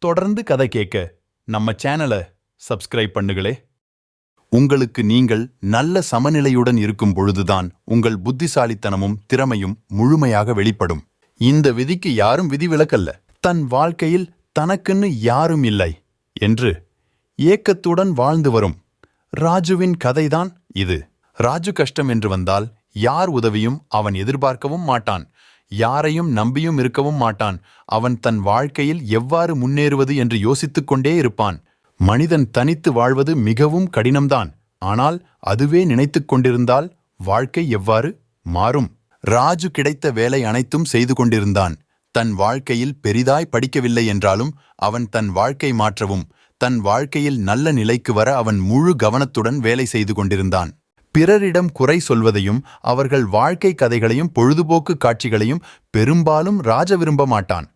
தொடர்ந்து கதை கேட்க நம்ம சேனலை சப்ஸ்கிரைப் பண்ணுங்களே. உங்களுக்கு நீங்கள் நல்ல சமநிலையுடன் இருக்கும் பொழுதுதான் உங்கள் புத்திசாலித்தனமும் திறமையும் முழுமையாக வெளிப்படும். இந்த விதிக்கு யாரும் விதிவிலக்கல்ல. தன் வாழ்க்கையில் தனக்குன்னு யாரும் இல்லை என்று ஏக்கத்துடன் வாழ்ந்து வரும் ராஜுவின் கதைதான் இது. ராஜு கஷ்டம் என்று வந்தால் யார் உதவியும் அவன் எதிர்பார்க்கவும் மாட்டான். யாரையும் நம்பியும் இருக்கவும் மாட்டான். அவன் தன் வாழ்க்கையில் எவ்வாறு முன்னேறுவது என்று யோசித்துக் கொண்டே இருப்பான். மனிதன் தனித்து வாழ்வது மிகவும் கடினம்தான். ஆனால் அதுவே நினைத்துக் கொண்டிருந்தால் வாழ்க்கை எவ்வாறு மாறும்? ராஜு கிடைத்த வேலை அனைத்தும் செய்து கொண்டிருந்தான். தன் வாழ்க்கையில் பெரிதாய் படிக்கவில்லை என்றாலும் அவன் தன் வாழ்க்கை மாற்றவும் தன் வாழ்க்கையில் நல்ல நிலைக்கு வர அவன் முழு கவனத்துடன் வேலை செய்து கொண்டிருந்தான். பிறரிடம் குறை சொல்வதையும் அவர்கள் வாழ்க்கை கதைகளையும் பொழுதுபோக்கு காட்சிகளையும் பெரும்பாலும் ராஜ விரும்ப மாட்டான்.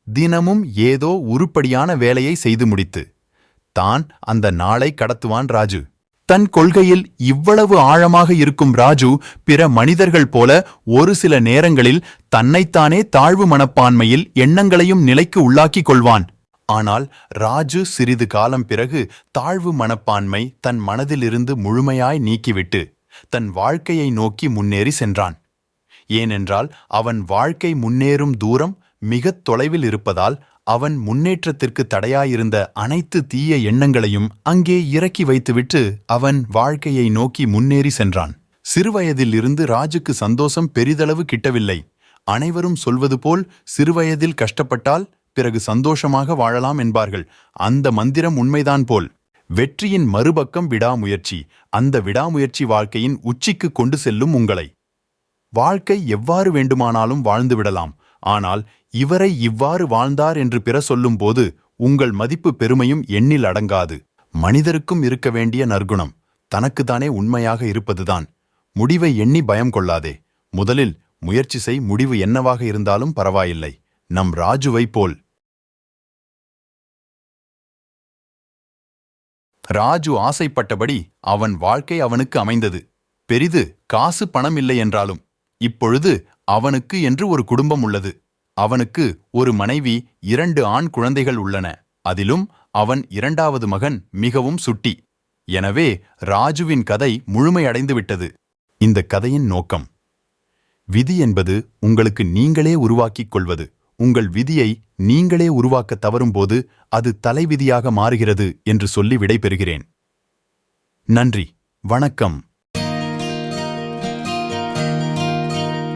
தினமும் ஏதோ உருப்படியான வேலையை செய்து முடித்து தான் அந்த நாளை கடத்துவான் ராஜு. தன் கொள்கையில் இவ்வளவு ஆழமாக இருக்கும் ராஜு பிற மனிதர்கள் போல ஒரு சில நேரங்களில் தன்னைத்தானே தாழ்வு மனப்பான்மையில் எண்ணங்களையும் நிலைக்கு உள்ளாக்கிக் கொள்வான். ஆனால் ராஜு சிறிது காலம் பிறகு தாழ்வு மனப்பான்மை தன் மனதிலிருந்து முழுமையாய் நீக்கிவிட்டு தன் வாழ்க்கையை நோக்கி முன்னேறி சென்றான். ஏனென்றால் அவன் வாழ்க்கை முன்னேறும் தூரம் மிகத் தொலைவில் இருப்பதால் அவன் முன்னேற்றத்திற்கு தடையாயிருந்த அனைத்து தீய எண்ணங்களையும் அங்கே இறக்கி வைத்துவிட்டு அவன் வாழ்க்கையை நோக்கி முன்னேறி சென்றான். சிறுவயதில் இருந்து ராஜுக்கு சந்தோஷம் பெரிதளவு கிட்டவில்லை. அனைவரும் சொல்வது போல் சிறுவயதில் கஷ்டப்பட்டால் பிறகு சந்தோஷமாக வாழலாம் என்பார்கள். அந்த மந்திரம் உண்மைதான் போல். வெற்றியின் மறுபக்கம் விடாமுயற்சி. அந்த விடாமுயற்சி வாழ்க்கையின் உச்சிக்கு கொண்டு செல்லும் உங்களை. வாழ்க்கை எவ்வாறு வேண்டுமானாலும் வாழ்ந்துவிடலாம். ஆனால் இவரை இவ்வாறு வாழ்ந்தார் என்று பிற சொல்லும் போது உங்கள் மதிப்பு பெருமையும் எண்ணில் அடங்காது. மனிதருக்கும் இருக்க வேண்டிய நற்குணம் தனக்குத்தானே உண்மையாக இருப்பதுதான். முடிவை எண்ணி பயம் கொள்ளாதே. முதலில் முயற்சி செய். முடிவு என்னவாக இருந்தாலும் பரவாயில்லை. நம் ராஜுவை போல். ராஜு ஆசைப்பட்டபடி அவன் வாழ்க்கை அவனுக்கு அமைந்தது. பெரிது காசு பணம் இல்லை என்றாலும் இப்பொழுது அவனுக்கு என்று ஒரு குடும்பம் உள்ளது. அவனுக்கு ஒரு மனைவி, 2 ஆண் குழந்தைகள் உள்ளன. அதிலும் அவன் 2வது மகன் மிகவும் சுட்டி. எனவே ராஜுவின் கதை முழுமையடைந்து விட்டது. இந்த கதையின் நோக்கம், விதி என்பது உங்களுக்கு நீங்களே உருவாக்கிக் கொள்வது. உங்கள் விதியை நீங்களே உருவாக்க தவறும்போது அது தலைவிதியாக மாறுகிறது என்று சொல்லி விடைபெறுகிறேன். நன்றி, வணக்கம்.